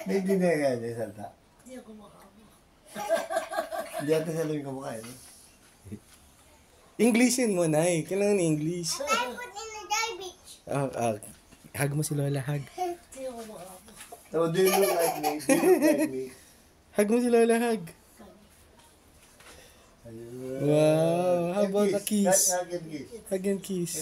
Hindi na yan, yung salta. Hindi ako makamo. Hindi natin sa yung kamukha, no? Englishin mo, Nay. Kailangan English. I put in the garbage. Hug mo si Lola, hug. Hindi ako makamo. So, do you look like me? Do you look like me? Hug mo si Lola, hug. Ayun. Wow, how about a kiss? Hug and kiss. Hug and kiss.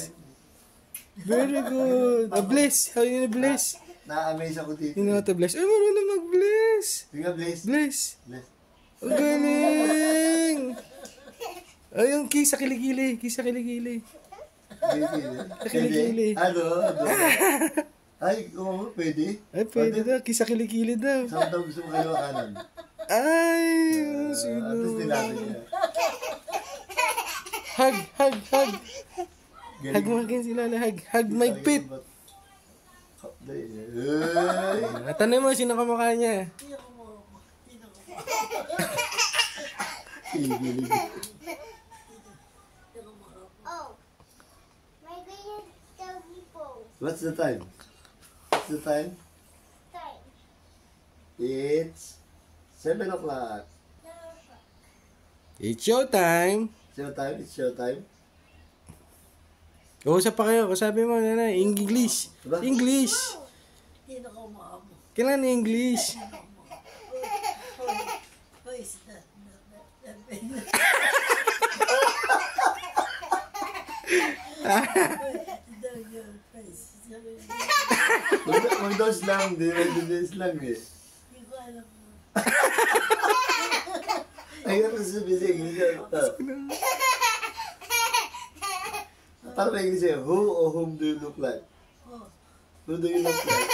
Very good. A bless. How you bless? Na-amaze ako dito. You know how to bless? Ay, marunong mag-bless. Tingnan, bless. Bless. Bless. Ang galing. Ay, yung kiss sa kiligili. Kiss sa kiligili. Kilikili. Ano? Ay, oo, pwede. Ay, pwede daw. Kiss sa kiligili daw. Saan daw gusto mo kayo kanan? Ay, At sino? least dinami niya. Hug, hug, hug. Hug mo akin si Lola, hug. Hug my pit. Ay. Tanong mo, sino kamukha niya? Hindi ako makamo. Hindi ako makamo. Higilig. Hindi ako makamo. Oh. My favorite doggy pose. What's the time? What's the time? Time. It's 7 o'clock. It's showtime. Showtime? It's showtime? Usap pa kayo. Sabi mo, nanay, English. Diba? English. Hindi ako makamo. Kailangan English. Who is that? Mag-dose lang. Di mag-dose lang eh. Hindi ko alam. Ay, ano sa English? Para may English eh. Who or whom do you look like? Oh, Who do you look like?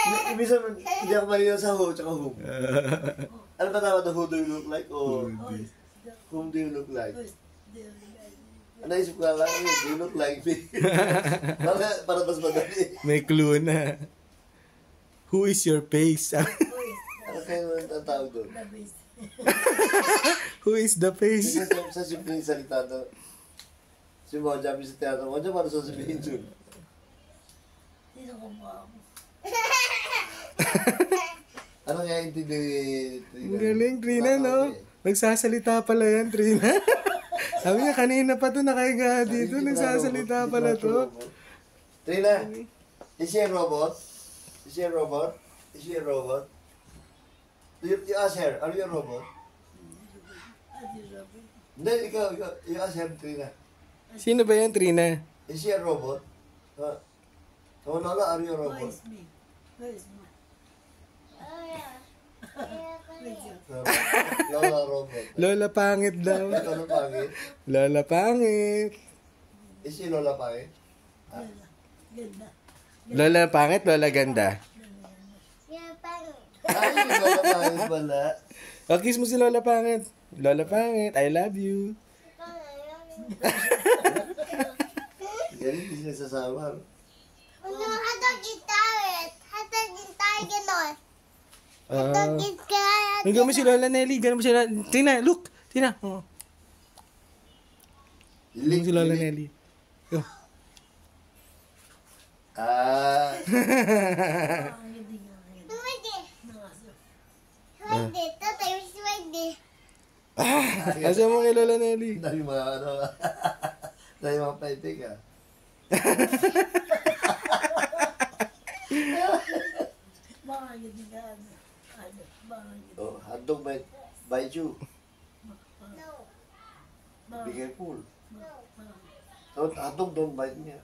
Ibig sabihin, hindi ako malinaw sa who tsaka whom. Ano ba tawag na who do you look like or whom do you look like? Ano isip ko lang, do you look like me? para mas madali. May clue na. Who is your face? Ano kayo ang tawag doon? Who is the face? Kasi sa simpleng salita na si Moja, sa teatro, Moja, paano sasabihin doon? Hindi ako makamo. Ano nga yung tindi? Ang galing, Trina, no? Nagsasalita pala yan, Trina. Sabi niya, kanina pa to nakahiga dito. Nagsasalita pala to. Trina, is she a robot? Is she a robot? Is she a robot? You ask her, are you a robot? Hindi, ikaw, you ask her, Trina. Sino ba yan, Trina? Is she a robot? Oh, Lola, are you a Who robot? is me? Who is me? Oh, yeah. Yeah, Wait, you. Lola, robot. Lola pangit daw. Ikaw na pangit. Lola pangit. Is she Lola pangit? Ganda. Ganda. Lola pangit, Lola ganda. yeah, pangit. Ay, Lola pangit pala. O, kiss mo si Lola pangit. Lola pangit, I love you. Ganun, hindi siya sasama. Ano, hatag gitaret. Hatag gitaret ganon. Ah. Hatag gitaret. Hanggang mo si Lola Nelly. Ganun mo si Lola. Tina, look. Tina. Oh. Hanggang si Lola Nelly. Yo. Ah. Ang ganda nga. Pwede. Nangaso. Pwede. Tatay, pwede. Asa mo kay Lola Nelly? Dahil mga ano. Dahil mga paitik ah. Mga ganda nga. Ano? Mga ganda. Oh, hotdog bite you. No. Be careful. No. So, hotdog don't bite me ah.